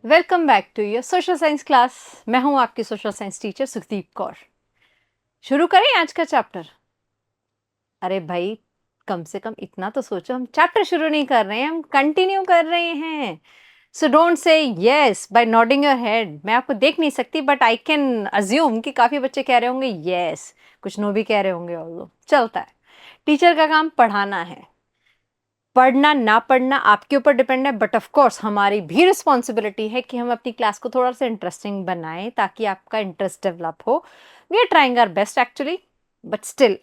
Welcome back to your social science class. मैं हूं आपकी social science teacher Sukhdeep Kaur. शुरू करें आज का चैप्टर। अरे भाई, कम से कम इतना तो सोचो, हम चैप्टर शुरू नहीं कर रहे हैं, हम कंटिन्यू कर रहे हैं। So don't say yes by nodding your head. मैं आपको देख नहीं सकती बट आई कैन अज्यूम कि काफ़ी बच्चे कह रहे होंगे यस, कुछ नो भी कह रहे होंगे। और चलता है, टीचर का काम पढ़ाना है। पढ़ना ना पढ़ना आपके ऊपर डिपेंड है, बट ऑफ कोर्स हमारी भी रिस्पॉन्सिबिलिटी है कि हम अपनी क्लास को थोड़ा सा इंटरेस्टिंग बनाएं ताकि आपका इंटरेस्ट डेवलप हो। We are trying our best actually, but still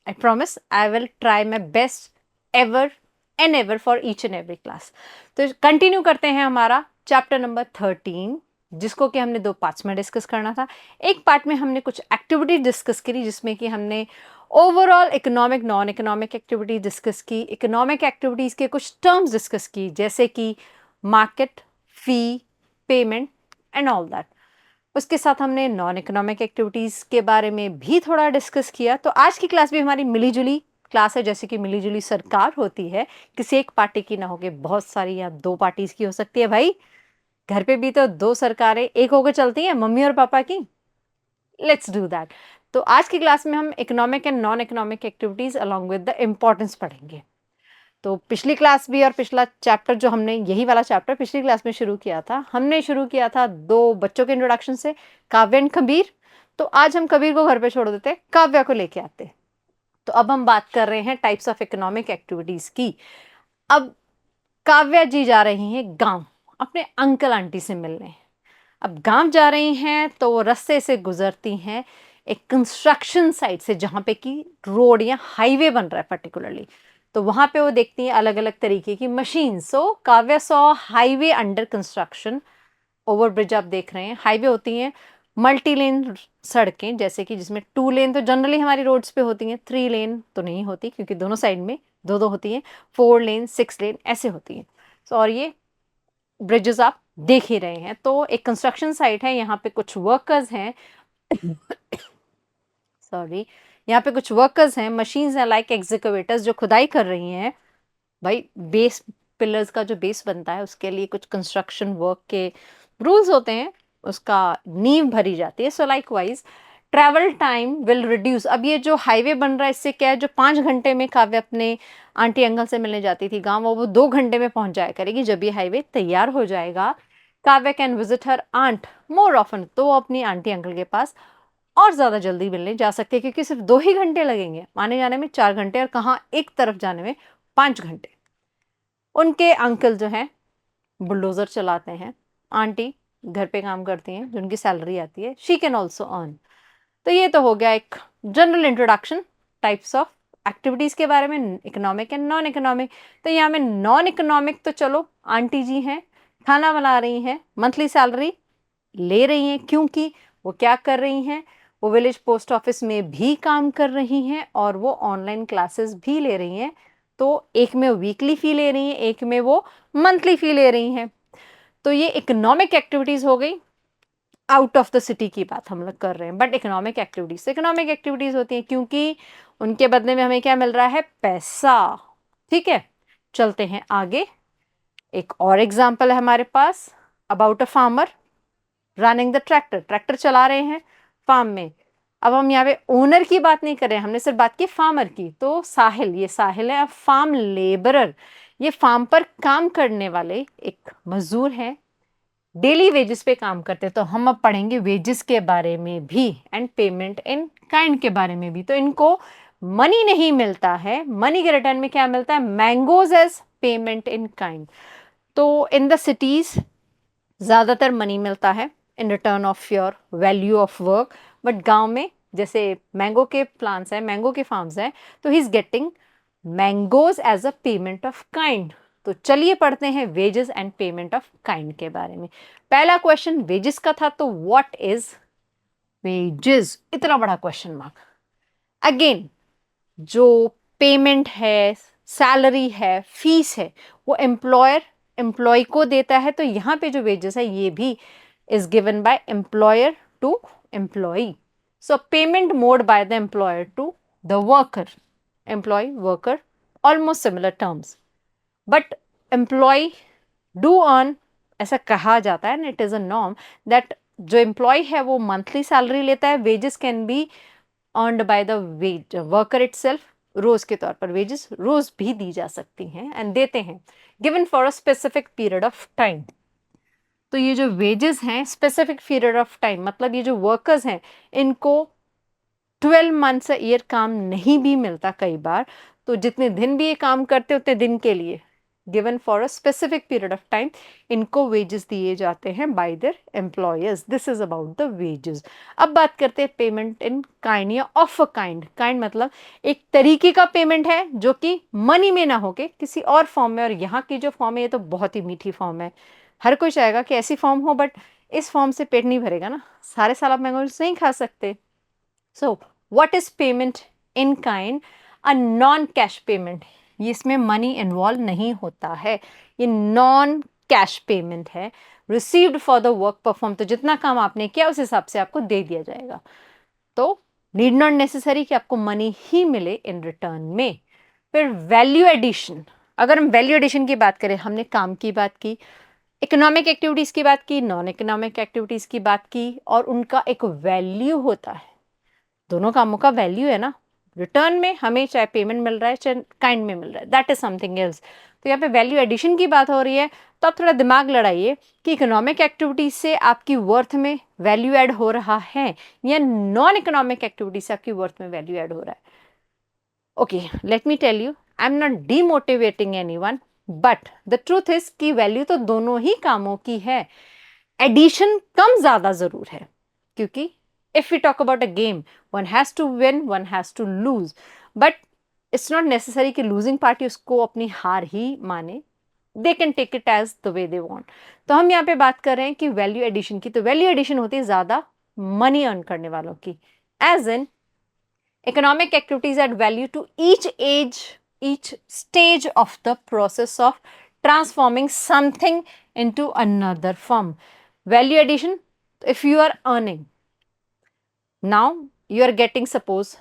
I promise I will try my best ever and ever for each and every class. तो कंटिन्यू करते हैं हमारा चैप्टर नंबर 13, जिसको कि हमने 2 पार्ट्स में डिस्कस करना था। एक पार्ट में हमने कुछ एक्टिविटी डिस्कस करी, जिसमें कि हमने overall economic non economic activity discuss की, इकोनॉमिक एक्टिविटीज़ के कुछ टर्म्स डिस्कस की, जैसे कि market, fee, payment and all that. उसके साथ हमने नॉन इकोनॉमिक एक्टिविटीज़ के बारे में भी थोड़ा डिस्कस किया। तो आज की क्लास भी हमारी मिली जुली क्लास है, जैसे कि मिली जुली सरकार होती है, किसी एक पार्टी की ना होके बहुत सारी या 2 पार्टीज की हो सकती है। भाई, घर पे भी तो 2 सरकारें एक होकर चलती हैं, मम्मी और पापा की। Let's do that. तो आज की क्लास में हम economic and non economic activities along with the importance पढ़ेंगे। तो पिछली क्लास भी और पिछला चैप्टर जो हमने, यही वाला चैप्टर पिछली क्लास में शुरू किया था, हमने शुरू किया था 2 बच्चों के इंट्रोडक्शन से, काव्य एंड कबीर। तो आज हम कबीर को घर पे छोड़ देते, काव्या को लेके आते। तो अब हम बात कर रहे हैं टाइप्स ऑफ इकोनॉमिक एक्टिविटीज की। अब काव्या जी जा रही हैं गांव अपने अंकल आंटी से मिलने। अब गांव जा रही हैं तो वो रास्ते से गुजरती हैं एक कंस्ट्रक्शन साइट से, जहाँ पे कि रोड या हाईवे बन रहा है पर्टिकुलरली। तो वहाँ पे वो देखती हैं अलग अलग तरीके की मशीन। So Kavya saw highway under construction. Over bridge आप देख रहे हैं, हाईवे होती हैं मल्टी लेन सड़कें, जैसे कि जिसमें 2 लेन तो जनरली हमारी रोड्स पे होती हैं, 3 लेन तो नहीं होती क्योंकि दोनों साइड में 2-2 होती हैं, 4 लेन 6 लेन ऐसे होती हैं। सो और ये ब्रिजेस आप देख ही रहे हैं। तो एक कंस्ट्रक्शन साइट है, यहाँ पे कुछ वर्कर्स हैं सॉरी, यहाँ पे कुछ वर्कर्स हैं, मशीन्स हैं लाइक एक्सकेवेटर्स जो खुदाई कर रही हैं। भाई, बेस पिलर्स का जो बेस बनता है उसके लिए कुछ कंस्ट्रक्शन वर्क के रूल्स होते हैं, उसका नींव भरी जाती है। So like wise travel time will reduce. अब ये जो हाईवे बन रहा है, इससे क्या है, जो 5 घंटे में काव्य अपने आंटी अंकल से मिलने जाती थी गांव, वो 2 घंटे में पहुंच जाया करेगी। जब ये हाईवे तैयार हो जाएगा, Kavya can visit her aunt more often. तो वो अपनी आंटी अंकल के पास और ज़्यादा जल्दी मिलने जा सकते हैं, क्योंकि सिर्फ 2 ही घंटे लगेंगे, आने जाने में 4 घंटे और कहाँ एक तरफ जाने में 5 घंटे। उनके अंकल जो हैं बुलडोज़र चलाते हैं, आंटी घर पे काम करती हैं, जो उनकी सैलरी आती है, शी कैन ऑल्सो अर्न। तो ये तो हो गया एक general introduction types of activities के बारे में, इकोनॉमिक एंड नॉन इकोनॉमिक। तो यहाँ में नॉन इकोनॉमिक तो चलो, आंटी जी हैं, खाना बना रही हैं, मंथली सैलरी ले रही हैं, क्योंकि वो क्या कर रही हैं, वो विलेज पोस्ट ऑफिस में भी काम कर रही हैं और वो ऑनलाइन क्लासेस भी ले रही हैं। तो एक में वीकली फ़ी ले रही हैं, एक में वो मंथली फ़ी ले रही हैं। तो ये इकोनॉमिक एक्टिविटीज़ हो गई। आउट ऑफ द सिटी की बात हम लोग कर रहे हैं, बट इकोनॉमिक एक्टिविटीज़ होती हैं क्योंकि उनके बदले में हमें क्या मिल रहा है, पैसा। ठीक है, चलते हैं आगे। एक और एग्जाम्पल है हमारे पास about a farmer running the tractor. Tractor चला रहे हैं फार्म में। अब हम यहाँ पे ओनर की बात नहीं कर रहे हैं, हमने सिर्फ बात की फार्मर की। तो साहिल, ये साहिल है फार्म लेबरर, ये फार्म पर काम करने वाले एक मजदूर हैं, डेली वेजेस पे काम करते हैं। तो हम अब पढ़ेंगे वेजेस के बारे में भी एंड पेमेंट इन काइंड के बारे में भी। तो इनको मनी नहीं मिलता है, मनी के रिटर्न में क्या मिलता है, mangoes as payment in kind. तो इन द सिटीज ज़्यादातर मनी मिलता है in return of your value of work, but गांव में जैसे मैंगो के प्लांट्स हैं, मैंगो के फार्म्स हैं, तो he is getting mangoes as a payment of kind. तो चलिए पढ़ते हैं wages and payment of kind के बारे में। पहला क्वेश्चन वेजेस का था, तो व्हाट इज वेजेस, इतना बड़ा क्वेश्चन मार्क। अगेन, जो पेमेंट है, सैलरी है, फीस है, वो एम्प्लॉयर एम्प्लॉय को देता है। तो यहाँ पे जो वेजेस है ये भी is given by employer to employ. So payment mode by the employer to the worker, employ worker, almost similar terms, but employee do earn ऐसा कहा जाता है and it is a norm that जो employ है वो monthly salary लेता है, wages can be earned by the wage worker itself, रोज के तौर पर वेजेस रोज भी दी जा सकती हैं एंड देते हैं, given for a specific period of time. तो ये जो वेजेस हैं स्पेसिफिक पीरियड ऑफ टाइम, मतलब ये जो वर्कर्स हैं इनको 12 मंथ्स अ ईयर काम नहीं भी मिलता कई बार, तो जितने दिन भी ये काम करते उतने दिन के लिए given for a specific period of time इनको वेजेस दिए जाते हैं bye there employers. This is about the wages. अब बात करते हैं पेमेंट इन काइंड या ऑफ अ काइंड। काइंड मतलब एक तरीके का पेमेंट है जो कि मनी में ना होके किसी और फॉर्म में, और यहाँ की जो फॉर्म है ये तो बहुत ही मीठी फॉर्म है, हर कोई चाहेगा कि ऐसी फॉर्म हो, बट इस फॉर्म से पेट नहीं भरेगा ना, सारे साल आप मैंगोज नहीं खा सकते। So what is payment in kind? A non cash payment, ये इसमें मनी इन्वॉल्व नहीं होता है, ये नॉन कैश पेमेंट है, received for the work perform, तो जितना काम आपने किया उस हिसाब से आपको दे दिया जाएगा। तो नीड नॉट नेसेसरी कि आपको मनी ही मिले इन रिटर्न में। फिर वैल्यू एडिशन, अगर हम वैल्यू एडिशन की बात करें, हमने काम की बात की, इकोनॉमिक एक्टिविटीज की बात की, नॉन इकोनॉमिक एक्टिविटीज की बात की, और उनका एक वैल्यू होता है, दोनों कामों का वैल्यू है ना, रिटर्न में हमें चाहे पेमेंट मिल रहा है चाहे काइंड में मिल रहा है, दैट इज समथिंग एल्स। तो यहाँ पे वैल्यू एडिशन की बात हो रही है, तो आप थोड़ा दिमाग लड़ाइए कि इकोनॉमिक एक्टिविटीज से आपकी वर्थ में वैल्यू ऐड हो रहा है या नॉन इकोनॉमिक एक्टिविटीज से आपकी वर्थ में वैल्यू ऐड हो रहा है। Okay, let me tell you, I am not demotivating anyone, but the truth is कि वैल्यू तो दोनों ही कामों की है, एडिशन कम ज्यादा जरूर है, क्योंकि if we talk about a game, one has to win, one has to lose, but it's not necessary कि losing party उसको अपनी हार ही माने, they can take it as the way they want। तो हम यहाँ पे बात कर रहे हैं कि वैल्यू एडिशन की, तो वैल्यू एडिशन होती है ज्यादा मनी अर्न करने वालों की, as in economic activities add value to each age, each stage of the process of transforming something into another form। Value addition, if you are earning, now you are getting, suppose,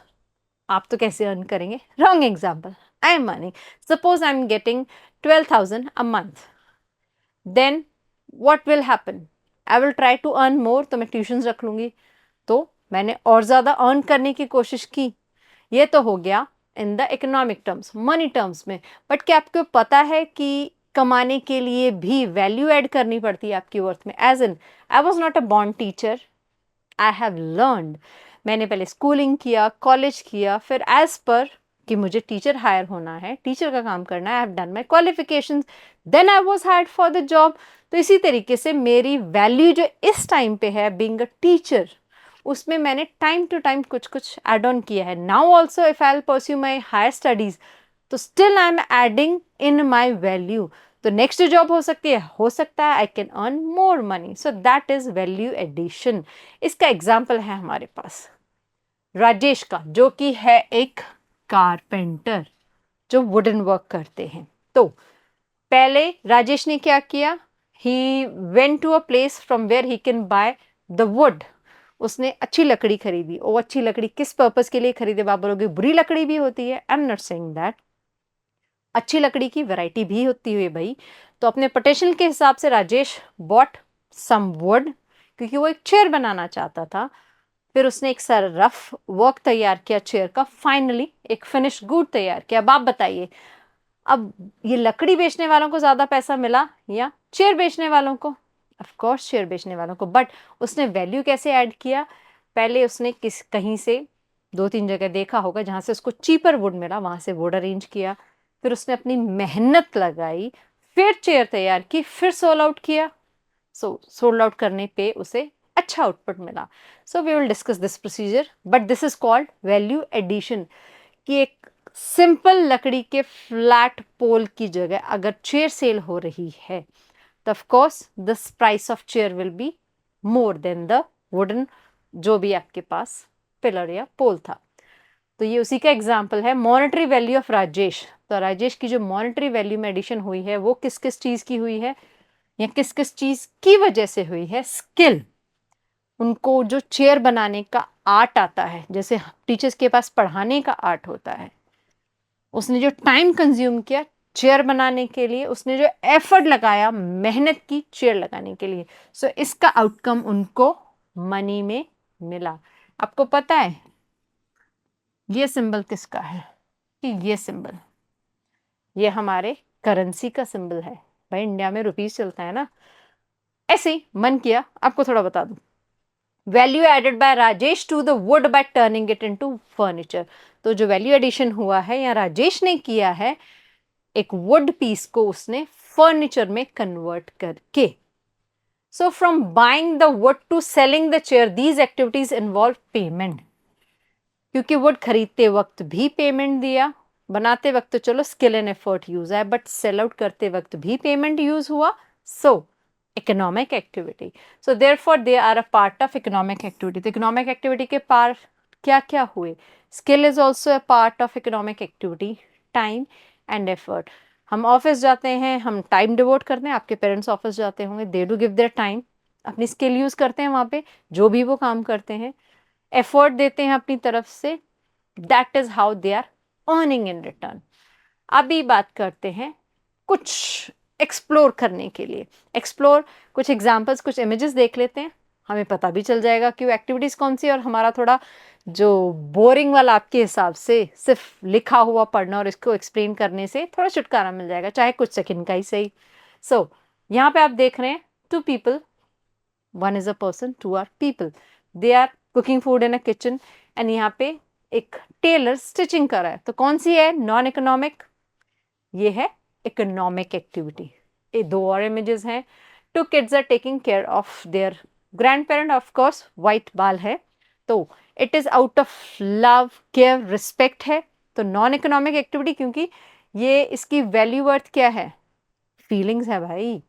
आप तो कैसे earn करेंगे, wrong example, I am earning, suppose I am getting 12,000 a month, then what will happen, I will try to earn more, तो मैं tuitions रख लूंगी, तो मैंने और ज़्यादा अर्न करने की कोशिश की, ये तो हो गया in the economic terms, money terms में। बट क्या आपको पता है कि कमाने के लिए भी वैल्यू ऐड करनी पड़ती है आपकी वर्थ में, as in I was not a born teacher, I have learned, मैंने पहले स्कूलिंग किया, कॉलेज किया, फिर एज पर कि मुझे टीचर हायर होना है, टीचर का काम करना है, I have done my qualifications, then I was hired for the job. तो इसी तरीके से मेरी वैल्यू जो इस टाइम पे है बीइंग अ टीचर, उसमें मैंने टाइम टू टाइम कुछ कुछ एड ऑन किया है। Now also if I will pursue my higher studies, तो still I am adding in my value, तो नेक्स्ट जॉब हो सकती है, हो सकता है I can earn more money, so that is value addition. इसका एग्जाम्पल है हमारे पास राजेश का, जो कि है एक कारपेंटर जो वुडन वर्क करते हैं। तो पहले राजेश ने क्या किया, he went to a place from where he can buy the wood, उसने अच्छी लकड़ी खरीदी। वो अच्छी लकड़ी किस पर्पस के लिए खरीदे, आप बोलोगे बुरी लकड़ी भी होती है, आई एम नॉट सेइंग दैट, अच्छी लकड़ी की वैरायटी भी होती है भाई। तो अपने पोटेंशियल के हिसाब से राजेश बॉट सम वुड, क्योंकि वो एक चेयर बनाना चाहता था। फिर उसने एक सर रफ वर्क तैयार किया चेयर का, फाइनली एक फिनिश गुड तैयार किया। अब आप बताइए, अब ये लकड़ी बेचने वालों को ज्यादा पैसा मिला या चेयर बेचने वालों को? ऑफ कोर्स चेयर बेचने वालों को। बट उसने वैल्यू कैसे ऐड किया, पहले उसने कहीं से 2-3 जगह देखा होगा जहां से उसको चीपर वुड मिला, वहां से वुड अरेंज किया, फिर उसने अपनी मेहनत लगाई, फिर चेयर तैयार की, फिर सोल्ड आउट किया। सोल्ड आउट करने पे उसे अच्छा आउटपुट मिला। So we will discuss this procedure, but this is called value addition, कि एक सिंपल लकड़ी के फ्लैट पोल की जगह अगर चेयर सेल हो रही है, तो of course the price of chair will be more than the wooden जो भी आपके पास पिलर या पोल था। तो ये उसी का एग्जाम्पल है। मॉनेटरी वैल्यू ऑफ राजेश, तो राजेश की जो मॉनेटरी वैल्यू में एडिशन हुई है वो किस किस चीज की हुई है या किस किस चीज की वजह से हुई है? स्किल, उनको जो चेयर बनाने का आर्ट आता है, जैसे टीचर्स के पास पढ़ाने का आर्ट होता है, उसने जो टाइम कंज्यूम किया, चेयर बनाने के लिए, उसने जो एफर्ट लगाया, मेहनत की चेयर लगाने के लिए, सो इसका आउटकम उनको मनी में मिला। आपको पता है ये सिंबल किसका है? कि ये सिंबल, ये हमारे करेंसी का सिंबल है। भाई इंडिया में रुपीस चलता है ना। ऐसे ही मन किया आपको थोड़ा बता दूं। Value added by Rajesh to the wood by turning it into furniture. तो जो वैल्यू एडिशन हुआ है या राजेश ने किया है, एक वुड पीस को उसने फर्नीचर में कन्वर्ट करके। So from buying the wood to selling the chair, these activities involve payment. क्योंकि वुड खरीदते वक्त भी पेमेंट दिया, बनाते वक्त तो चलो स्किल एंड एफर्ट यूज है, बट सेल आउट करते वक्त भी पेमेंट यूज हुआ। So economic activity, so therefore they are a part of economic activity. तो इकोनॉमिक एक्टिविटी के पार्ट क्या क्या हुए? Skill is also a part of economic activity, time and effort. हम ऑफिस जाते हैं, हम टाइम डिवोट करते हैं, आपके पेरेंट्स ऑफिस जाते होंगे, they do give their time, अपनी स्किल यूज करते हैं वहां पे जो भी वो काम करते हैं, एफर्ट देते हैं अपनी तरफ से, that is how they are earning in return. अभी बात करते हैं कुछ एक्सप्लोर करने के लिए। एक्सप्लोर, कुछ एग्जांपल्स, कुछ इमेजेस देख लेते हैं, हमें पता भी चल जाएगा कि वो एक्टिविटीज कौन सी, और हमारा थोड़ा जो बोरिंग वाला आपके हिसाब से सिर्फ लिखा हुआ पढ़ना और इसको एक्सप्लेन करने से थोड़ा छुटकारा मिल जाएगा, चाहे कुछ सेकंड का ही सही। सो यहाँ पे आप देख रहे हैं two people, one is a person, two are people, they are cooking food in a kitchen, and यहाँ पे एक टेलर स्टिचिंग कर रहा है। तो कौन सी है नॉन इकोनॉमिक? ये है इकोनॉमिक एक्टिविटी। ये दो और इमेजेस हैं। Two kids are taking care of their grandparent, of course white बाल है, तो it is out of love, care, respect है। तो नॉन इकोनॉमिक एक्टिविटी, क्योंकि ये इसकी वैल्यू वर्थ क्या है? फीलिंग्स है भाई।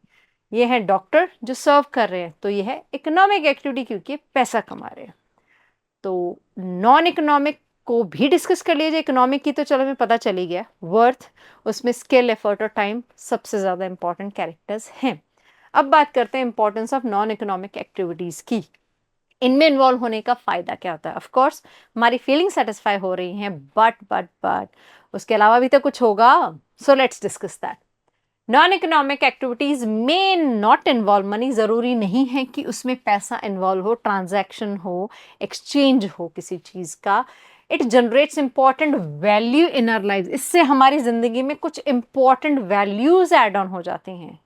ये है डॉक्टर जो सर्व कर रहे हैं, तो ये है इकोनॉमिक एक्टिविटी क्योंकि पैसा कमा रहे हैं। तो नॉन इकोनॉमिक को भी डिस्कस कर लीजिए, इकोनॉमिक की तो चलो हमें पता चल ही गया, वर्थ, उसमें स्किल, एफर्ट और टाइम सबसे ज़्यादा इंपॉर्टेंट कैरेक्टर्स हैं। अब बात करते हैं importance of non economic activities की। इनमें इन्वॉल्व होने का फ़ायदा क्या होता है? ऑफ कोर्स हमारी फीलिंग सेटिस्फाई हो रही हैं, बट उसके अलावा भी तो कुछ होगा। So let's discuss that. Non economic activities में नॉट इन्वॉल्व मनी, जरूरी नहीं है कि उसमें पैसा इन्वॉल्व हो, ट्रांजैक्शन हो, एक्सचेंज हो किसी चीज का। It generates important value in our life, इससे हमारी जिंदगी में कुछ इंपॉर्टेंट वैल्यूज एड ऑन हो जाती हैं।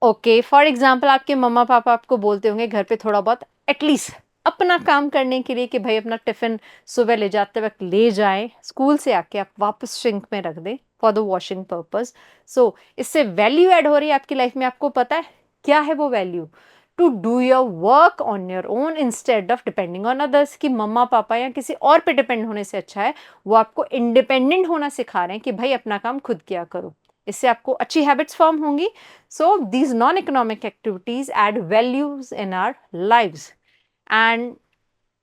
ओके, फॉर एग्जाम्पल आपके मम्मा पापा आपको बोलते होंगे घर पे थोड़ा बहुत एटलीस्ट अपना काम करने के लिए कि भाई अपना टिफिन सुबह ले जाते वक्त ले जाएं, स्कूल से आके आप वापस सिंक में रख दें फॉर द वॉशिंग पर्पज। सो इससे वैल्यू ऐड हो रही है आपकी लाइफ में। आपको पता है क्या है वो value? To do your work on your own instead of depending on others. कि मम्मा पापा या किसी और पे डिपेंड होने से अच्छा है वो आपको इंडिपेंडेंट होना सिखा रहे हैं कि भाई अपना काम खुद किया करो। इससे आपको अच्छी हैबिट्स फॉर्म होंगी। So these non economic activities add values in our lives and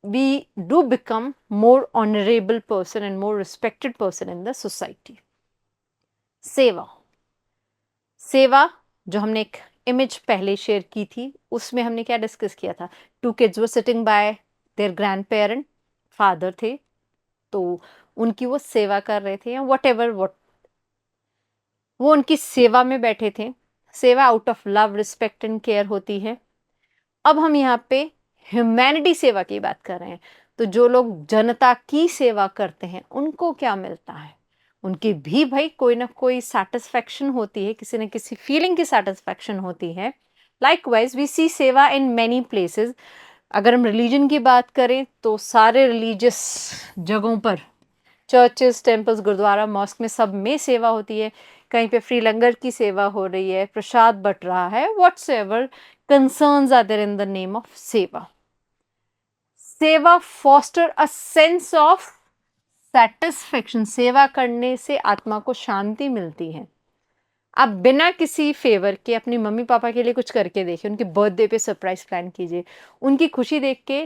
we do become more honorable person and more respected person in the society. सेवा, सेवा जो हमने एक इमेज पहले शेयर की थी उसमें हमने क्या डिस्कस किया था? Two kids were sitting by their grandparent, father थे, तो उनकी वो सेवा कर रहे थे या वट एवर वट, वो उनकी सेवा में बैठे थे। सेवा out of love, respect and care होती है। अब हम यहाँ पे ह्यूमैनिटी सेवा की बात कर रहे हैं, तो जो लोग जनता की सेवा करते हैं उनको क्या मिलता है? उनकी भी भाई कोई ना कोई सेटिस्फैक्शन होती है, किसी न किसी फीलिंग की सेटिस्फैक्शन होती है। लाइकवाइज वी सी सेवा इन मैनी प्लेसेस। अगर हम रिलीजन की बात करें तो सारे रिलीजियस जगहों पर, चर्चेस, टेम्पल्स, गुरुद्वारा, मॉस्क में सब में सेवा होती है। कहीं पे फ्री लंगर की सेवा हो रही है, प्रसाद बट रहा है, whatsoever concerns are there in the name of सेवा। सेवा foster a sense of satisfaction। सेवा करने से आत्मा को शांति मिलती है। आप बिना किसी फेवर के अपनी मम्मी पापा के लिए कुछ करके देखिए, उनके बर्थडे पे सरप्राइज प्लान कीजिए, उनकी खुशी देख के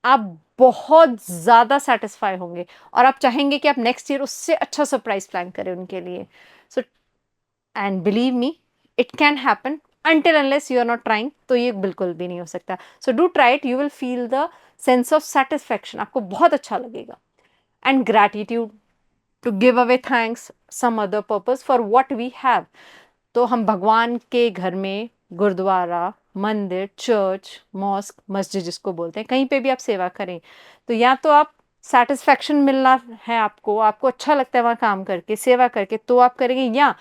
आप बहुत ज़्यादा सेटिस्फाई होंगे और आप चाहेंगे कि आप नेक्स्ट ईयर उससे अच्छा सरप्राइज प्लान करें उनके लिए। So and believe me it can happen, until unless you are not trying, तो ये बिल्कुल भी नहीं हो सकता। so do try it, you will feel the sense of satisfaction, आपको बहुत अच्छा लगेगा। and gratitude, to give away thanks some other purpose for what we have. तो हम भगवान के घर में गुरुद्वारा, मंदिर, चर्च, मॉस्क, मस्जिद जिसको बोलते हैं, कहीं पे भी आप सेवा करें तो या तो आप सेटिस्फैक्शन मिलना है आपको, आपको अच्छा लगता है वहाँ काम करके, सेवा करके, तो आप करेंगे, या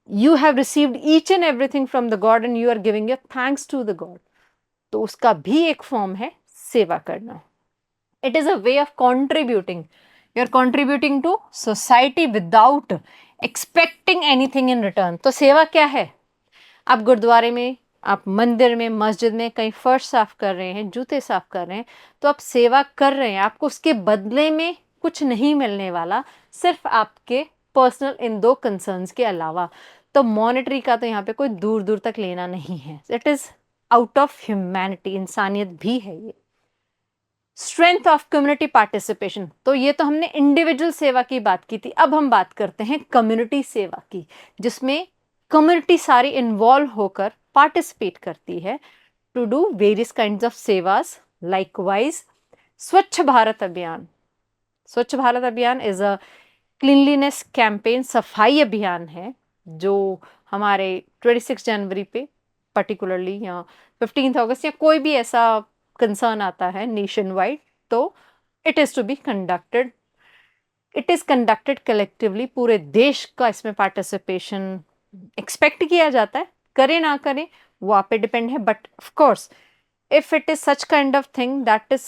you have received each and everything from the god and you are giving your thanks to the god, तो उसका भी एक फॉर्म है सेवा करना। It is a way of contributing, you are contributing to society without expecting anything in return. तो सेवा क्या है? आप गुरुद्वारे में, आप मंदिर में, मस्जिद में कहीं फर्श साफ कर रहे हैं, जूते साफ कर रहे हैं, तो आप सेवा कर रहे हैं, आपको उसके बदले में कुछ नहीं मिलने वाला, सिर्फ आपके पर्सनल इन दो कंसर्न्स के अलावा। तो मॉनेटरी का तो यहाँ पे कोई दूर दूर तक लेना नहीं है, it is out of humanity, इंसानियत भी है ये। स्ट्रेंथ ऑफ कम्युनिटी पार्टिसिपेशन, तो ये तो हमने इंडिविजुअल सेवा की बात की थी, अब हम बात करते हैं कम्युनिटी सेवा की, जिसमें कम्युनिटी सारी इन्वॉल्व होकर पार्टिसिपेट करती है to do various kinds of सेवास। लाइकवाइज स्वच्छ भारत अभियान, स्वच्छ भारत अभियान इज अ क्लीनलीनेस कैंपेन, सफाई अभियान है जो हमारे 26 जनवरी पे पर्टिकुलरली, या 15 अगस्त, या कोई भी ऐसा कंसर्न आता है नेशन वाइड, तो it is to be conducted, it is conducted collectively, पूरे देश का इसमें पार्टिसिपेशन एक्सपेक्ट किया जाता है, करें ना करें वो आप पे डिपेंड है, but of course if it is such kind of thing that is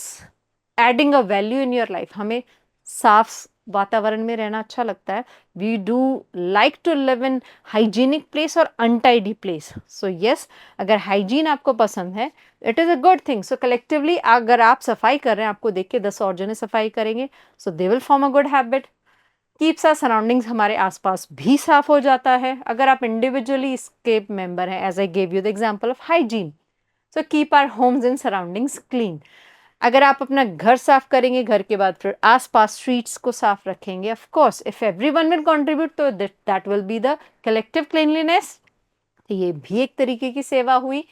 adding a value in your life, हमें साफ वातावरण में रहना अच्छा लगता है, we do like to live in hygienic place और अनटाइडी प्लेस, सो यस, अगर हाइजीन आपको पसंद है it is a good thing. So collectively अगर आप सफाई कर रहे हैं, आपको देख के 10 और जने सफाई करेंगे, so they will form a good habit. Keeps our surroundings, हमारे आसपास भी साफ हो जाता है। अगर आप इंडिविजुअली इसके मेंबर हैं, as I gave you the example of hygiene, so keep our homes and surroundings clean. अगर आप अपना घर साफ करेंगे, घर के बाद फिर आसपास स्ट्रीट्स को साफ रखेंगे, of course if everyone will contribute तो that will be the collective cleanliness. तो ये भी एक तरीके की सेवा हुई।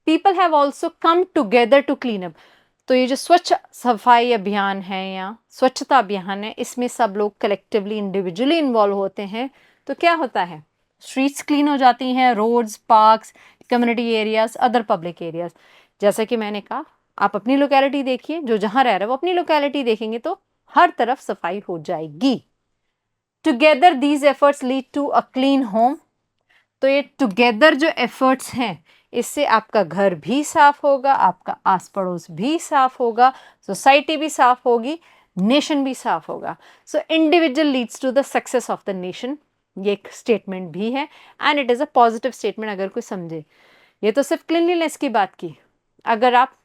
People have also come together to clean up, तो ये जो स्वच्छ सफाई अभियान है या स्वच्छता अभियान है, इसमें सब लोग कलेक्टिवली इंडिविजुअली इन्वॉल्व होते हैं, तो क्या होता है, स्ट्रीट्स क्लीन हो जाती हैं, roads, parks, community areas, other public areas. जैसा कि मैंने कहा, आप अपनी लोकेलिटी देखिए, जो जहाँ रह रहे हैं वो अपनी लोकेलिटी देखेंगे तो हर तरफ सफाई हो जाएगी। Together these efforts lead to a clean home, तो ये टुगेदर जो एफर्ट्स हैं, इससे आपका घर भी साफ होगा, आपका आस पड़ोस भी साफ होगा, सोसाइटी भी साफ होगी, नेशन भी साफ होगा। So individual leads to the success of the nation, ये एक स्टेटमेंट भी है and it is a positive statement अगर कोई समझे। ये तो सिर्फ क्लीनलीनेस की बात की, अगर आप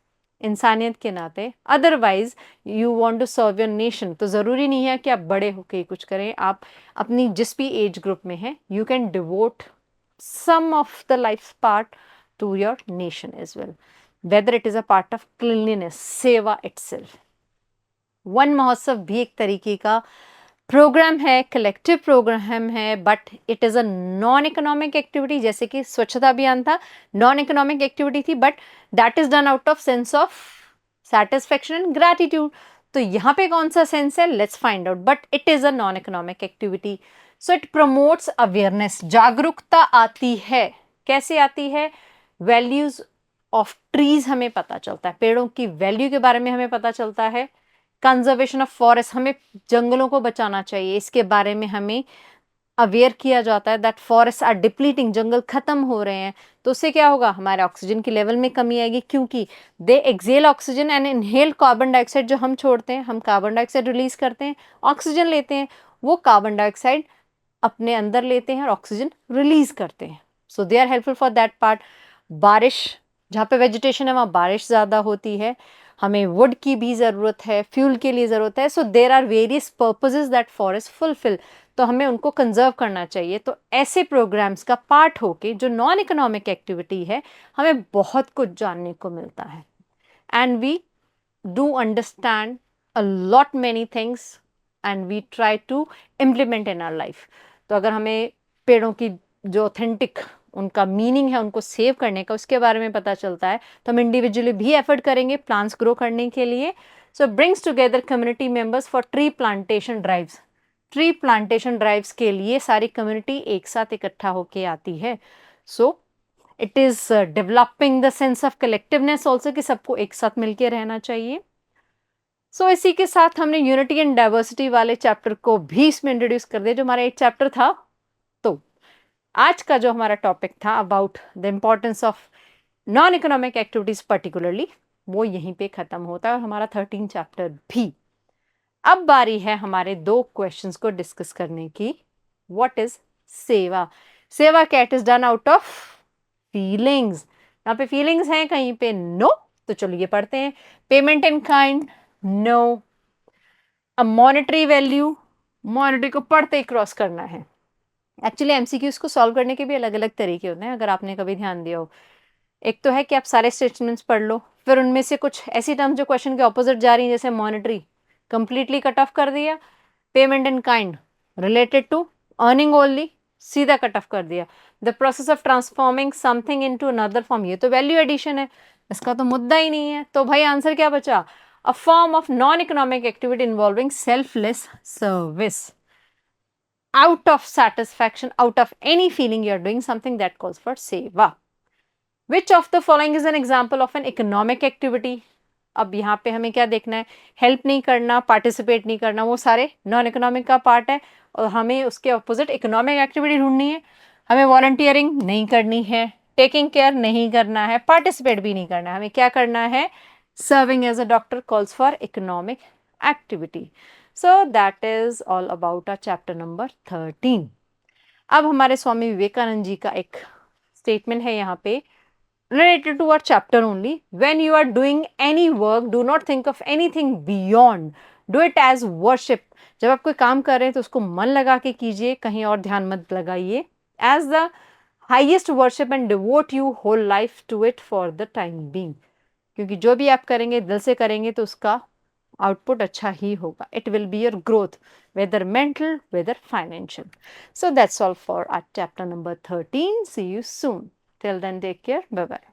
इंसानियत के नाते otherwise you want to serve your nation, तो ज़रूरी नहीं है कि आप बड़े होके ही कुछ करें, आप अपनी जिस भी एज ग्रुप में हैं you can devote some of the life's part to your nation as well, whether it is a part of cleanliness, सेवा itself। वन महोत्सव भी एक तरीके का प्रोग्राम है, कलेक्टिव प्रोग्राम है, but it is a non economic activity, जैसे कि स्वच्छता अभियान था, नॉन इकोनॉमिक एक्टिविटी थी, but that is done out of sense of satisfaction and gratitude. तो यहाँ पे कौन सा सेंस है, let's find out, but it is a non economic activity. So it promotes awareness, जागरूकता आती है, कैसे आती है, वैल्यूज ऑफ ट्रीज हमें पता चलता है, पेड़ों की वैल्यू के बारे में हमें पता चलता है, कंजर्वेशन ऑफ फॉरेस्ट, हमें जंगलों को बचाना चाहिए, इसके बारे में हमें अवेयर किया जाता है दैट फॉरेस्ट आर डिप्लीटिंग, जंगल खत्म हो रहे हैं, तो उससे क्या होगा, हमारे ऑक्सीजन की लेवल में कमी आएगी, क्योंकि they exhale oxygen and inhale carbon dioxide, जो हम छोड़ते हैं, हम कार्बन डाइऑक्साइड रिलीज करते हैं, ऑक्सीजन लेते हैं, वो कार्बन डाइऑक्साइड अपने अंदर लेते हैं और ऑक्सीजन रिलीज करते हैं, so they are helpful for that part. बारिश, जहाँ पे वेजिटेशन है वहाँ बारिश ज़्यादा होती है, हमें वुड की भी ज़रूरत है, फ्यूल के लिए ज़रूरत है, so there are various purposes that forest fulfill, तो हमें उनको कंजर्व करना चाहिए। तो ऐसे प्रोग्राम्स का पार्ट होके जो नॉन इकोनॉमिक एक्टिविटी है, हमें बहुत कुछ जानने को मिलता है and we do understand a lot many things and we try to implement in our life. तो अगर हमें पेड़ों की जो ऑथेंटिक उनका मीनिंग है, उनको सेव करने का, उसके बारे में पता चलता है, तो हम इंडिविजुअली भी एफर्ट करेंगे प्लांट्स ग्रो करने के लिए। So brings together community members for tree plantation drives, tree plantation drives के लिए सारी कम्युनिटी एक साथ इकट्ठा होके आती है. So it is developing the sense of collectiveness also, कि सबको एक साथ मिलके रहना चाहिए. सो इसी के साथ हमने यूनिटी एंड डाइवर्सिटी वाले चैप्टर को भी इसमें इंट्रोड्यूस कर दिया, जो हमारा एक चैप्टर था. तो आज का जो हमारा टॉपिक था about the importance of non economic activities particularly, वो यहीं पे खत्म होता है, और हमारा 13 चैप्टर भी. अब बारी है हमारे 2 क्वेश्चंस को डिस्कस करने की. व्हाट इज सेवा? सेवा क्या? It is done out of feelings. यहाँ पे फीलिंग्स हैं, कहीं पे नो. तो चलिए पढ़ते हैं. Payment in kind, no. A monetary value, monetary को पढ़ते ही क्रॉस करना है. एक्चुअली एमसीक्यूज को सॉल्व करने के भी अलग अलग तरीके होते हैं, अगर आपने कभी ध्यान दिया हो. एक तो है कि आप सारे स्टेटमेंट्स पढ़ लो, फिर उनमें से कुछ ऐसी टर्म्स जो क्वेश्चन के ऑपोजिट जा रही हैं, जैसे मॉनेटरी कंप्लीटली कट ऑफ कर दिया, payment in kind related to earning only सीधा कट ऑफ कर दिया. The process of transforming something into another form, ये तो वैल्यू एडिशन है, इसका तो मुद्दा ही नहीं है. तो भाई आंसर क्या बचा? A form of non economic activity involving selfless service, out of satisfaction, out of any feeling you are doing something, that calls for seva. Which of the following is an example of an economic activity? अब यहाँ पे हमें क्या देखना है? Help नहीं करना, participate नहीं करना, वो सारे नॉन इकोनॉमिक का पार्ट है, और हमें उसके ऑपोजिट इकोनॉमिक एक्टिविटी ढूंढनी है. हमें वॉलंटियरिंग नहीं करनी है, टेकिंग केयर नहीं करना है, पार्टिसिपेट भी नहीं करना है. हमें क्या करना है? Serving as a doctor calls for economic activity. So that is all about our chapter number 13. अब हमारे स्वामी विवेकानंद जी का एक स्टेटमेंट है यहाँ पे, related to our chapter only. When you are doing any work, do not think of anything beyond. Do it as worship. जब आप कोई काम कर रहे हैं तो उसको मन लगा के कीजिए, कहीं और ध्यान मत लगाइए. As the highest worship and devote you whole life to it for the time being. क्योंकि जो भी आप करेंगे दिल से करेंगे तो उसका आउटपुट अच्छा ही होगा. It will be your growth, whether mental, whether financial. So that's all for our chapter number 13. See you soon. Till then, take care. Bye bye.